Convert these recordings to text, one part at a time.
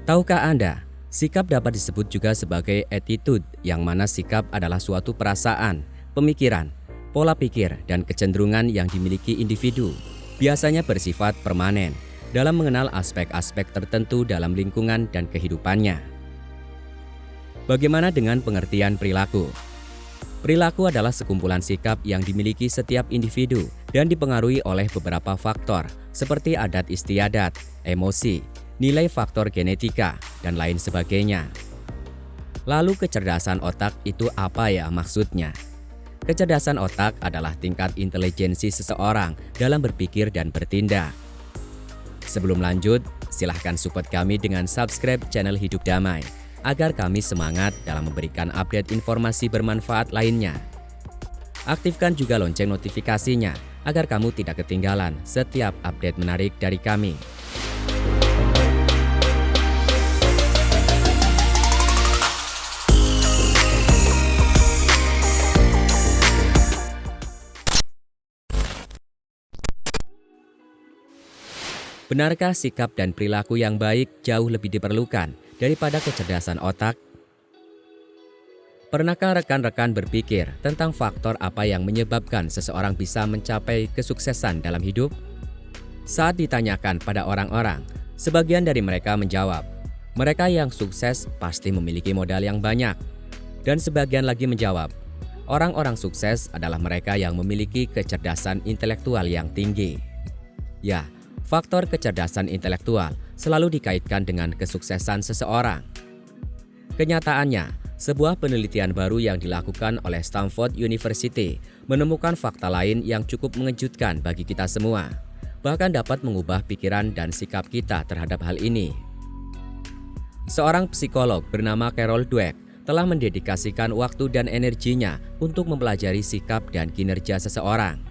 Tahukah Anda, sikap dapat disebut juga sebagai attitude, yang mana sikap adalah suatu perasaan, pemikiran, pola pikir, dan kecenderungan yang dimiliki individu. Biasanya bersifat permanen dalam mengenal aspek-aspek tertentu dalam lingkungan dan kehidupannya. Bagaimana dengan pengertian perilaku? Perilaku adalah sekumpulan sikap yang dimiliki setiap individu dan dipengaruhi oleh beberapa faktor seperti adat istiadat, emosi, nilai faktor genetika, dan lain sebagainya. Lalu kecerdasan otak itu apa ya maksudnya? Kecerdasan otak adalah tingkat intelijensi seseorang dalam berpikir dan bertindak. Sebelum lanjut, silahkan support kami dengan subscribe channel Hidup Damai agar kami semangat dalam memberikan update informasi bermanfaat lainnya. Aktifkan juga lonceng notifikasinya agar kamu tidak ketinggalan setiap update menarik dari kami. Benarkah sikap dan perilaku yang baik jauh lebih diperlukan daripada kecerdasan otak? Pernahkah rekan-rekan berpikir tentang faktor apa yang menyebabkan seseorang bisa mencapai kesuksesan dalam hidup? Saat ditanyakan pada orang-orang, sebagian dari mereka menjawab, mereka yang sukses pasti memiliki modal yang banyak. Dan sebagian lagi menjawab, orang-orang sukses adalah mereka yang memiliki kecerdasan intelektual yang tinggi. Ya, faktor kecerdasan intelektual selalu dikaitkan dengan kesuksesan seseorang. Kenyataannya, sebuah penelitian baru yang dilakukan oleh Stanford University menemukan fakta lain yang cukup mengejutkan bagi kita semua, bahkan dapat mengubah pikiran dan sikap kita terhadap hal ini. Seorang psikolog bernama Carol Dweck telah mendedikasikan waktu dan energinya untuk mempelajari sikap dan kinerja seseorang.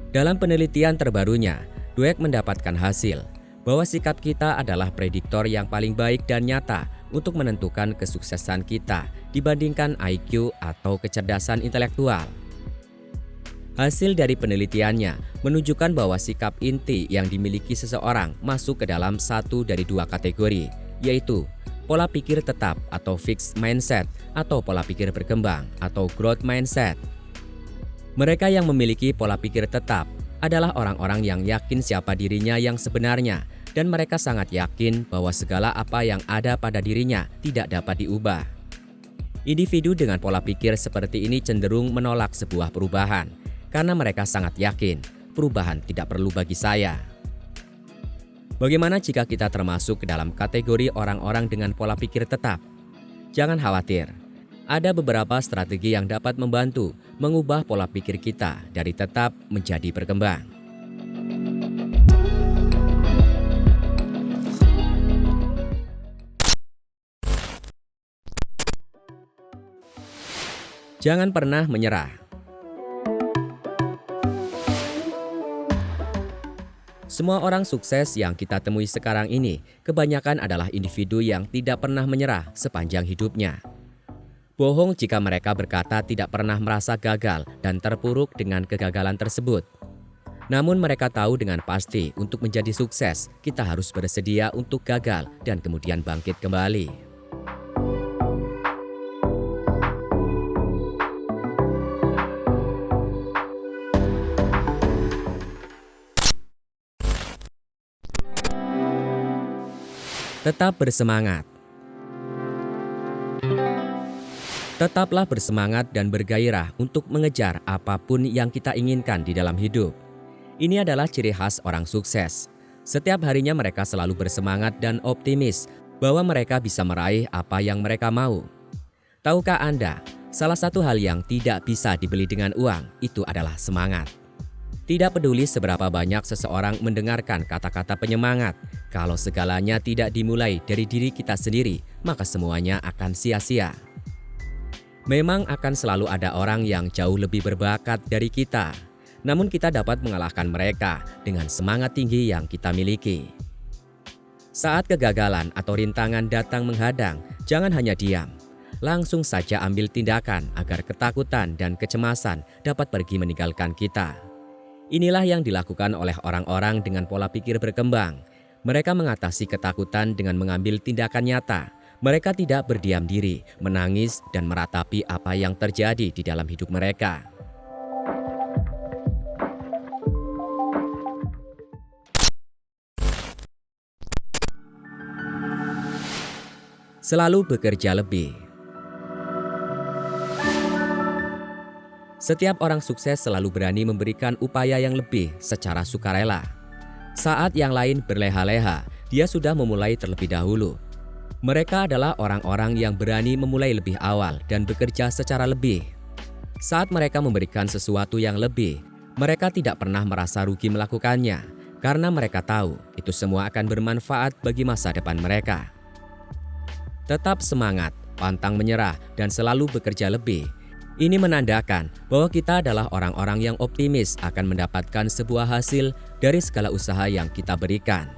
Dalam penelitian terbarunya, Dweck mendapatkan hasil bahwa sikap kita adalah prediktor yang paling baik dan nyata untuk menentukan kesuksesan kita dibandingkan IQ atau kecerdasan intelektual. Hasil dari penelitiannya menunjukkan bahwa sikap inti yang dimiliki seseorang masuk ke dalam satu dari dua kategori, yaitu pola pikir tetap atau fixed mindset atau pola pikir berkembang atau growth mindset. Mereka yang memiliki pola pikir tetap adalah orang-orang yang yakin siapa dirinya yang sebenarnya dan mereka sangat yakin bahwa segala apa yang ada pada dirinya tidak dapat diubah. Individu dengan pola pikir seperti ini cenderung menolak sebuah perubahan karena mereka sangat yakin perubahan tidak perlu bagi saya. Bagaimana jika kita termasuk ke dalam kategori orang-orang dengan pola pikir tetap? Jangan khawatir. Ada beberapa strategi yang dapat membantu mengubah pola pikir kita dari tetap menjadi berkembang. Jangan pernah menyerah. Semua orang sukses yang kita temui sekarang ini kebanyakan adalah individu yang tidak pernah menyerah sepanjang hidupnya. Bohong jika mereka berkata tidak pernah merasa gagal dan terpuruk dengan kegagalan tersebut. Namun mereka tahu dengan pasti untuk menjadi sukses, kita harus bersedia untuk gagal dan kemudian bangkit kembali. Tetap bersemangat. Tetaplah bersemangat dan bergairah untuk mengejar apapun yang kita inginkan di dalam hidup. Ini adalah ciri khas orang sukses. Setiap harinya mereka selalu bersemangat dan optimis bahwa mereka bisa meraih apa yang mereka mau. Tahukah Anda, salah satu hal yang tidak bisa dibeli dengan uang itu adalah semangat. Tidak peduli seberapa banyak seseorang mendengarkan kata-kata penyemangat, kalau segalanya tidak dimulai dari diri kita sendiri, maka semuanya akan sia-sia. Memang akan selalu ada orang yang jauh lebih berbakat dari kita, namun kita dapat mengalahkan mereka dengan semangat tinggi yang kita miliki. Saat kegagalan atau rintangan datang menghadang, jangan hanya diam. Langsung saja ambil tindakan agar ketakutan dan kecemasan dapat pergi meninggalkan kita. Inilah yang dilakukan oleh orang-orang dengan pola pikir berkembang. Mereka mengatasi ketakutan dengan mengambil tindakan nyata. Mereka tidak berdiam diri, menangis, dan meratapi apa yang terjadi di dalam hidup mereka. Selalu bekerja lebih. Setiap orang sukses selalu berani memberikan upaya yang lebih secara sukarela. Saat yang lain berleha-leha, dia sudah memulai terlebih dahulu. Mereka adalah orang-orang yang berani memulai lebih awal dan bekerja secara lebih. Saat mereka memberikan sesuatu yang lebih, mereka tidak pernah merasa rugi melakukannya, karena mereka tahu itu semua akan bermanfaat bagi masa depan mereka. Tetap semangat, pantang menyerah, dan selalu bekerja lebih. Ini menandakan bahwa kita adalah orang-orang yang optimis akan mendapatkan sebuah hasil dari segala usaha yang kita berikan.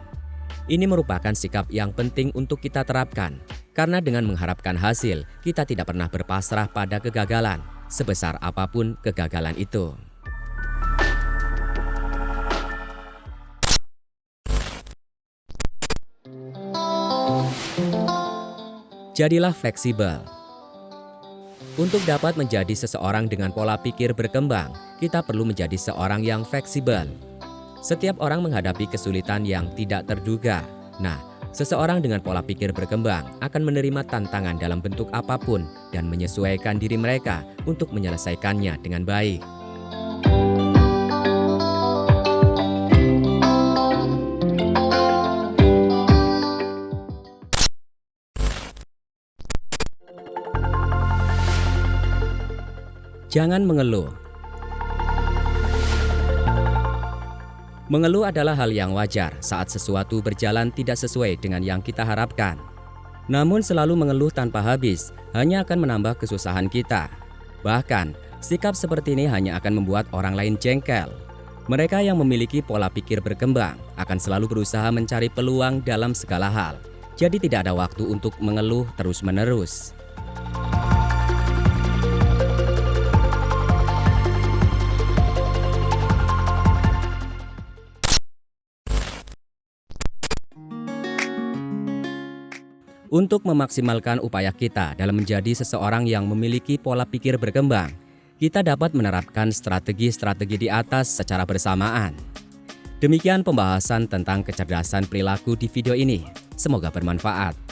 Ini merupakan sikap yang penting untuk kita terapkan, karena dengan mengharapkan hasil, kita tidak pernah berpasrah pada kegagalan, sebesar apapun kegagalan itu. Jadilah fleksibel. Untuk dapat menjadi seseorang dengan pola pikir berkembang, kita perlu menjadi seorang yang fleksibel. Setiap orang menghadapi kesulitan yang tidak terduga. Nah, seseorang dengan pola pikir berkembang akan menerima tantangan dalam bentuk apapun dan menyesuaikan diri mereka untuk menyelesaikannya dengan baik. Jangan mengeluh. Mengeluh adalah hal yang wajar saat sesuatu berjalan tidak sesuai dengan yang kita harapkan. Namun selalu mengeluh tanpa habis hanya akan menambah kesusahan kita. Bahkan, sikap seperti ini hanya akan membuat orang lain jengkel. Mereka yang memiliki pola pikir berkembang akan selalu berusaha mencari peluang dalam segala hal. Jadi tidak ada waktu untuk mengeluh terus-menerus. Untuk memaksimalkan upaya kita dalam menjadi seseorang yang memiliki pola pikir berkembang, kita dapat menerapkan strategi-strategi di atas secara bersamaan. Demikian pembahasan tentang kecerdasan perilaku di video ini. Semoga bermanfaat.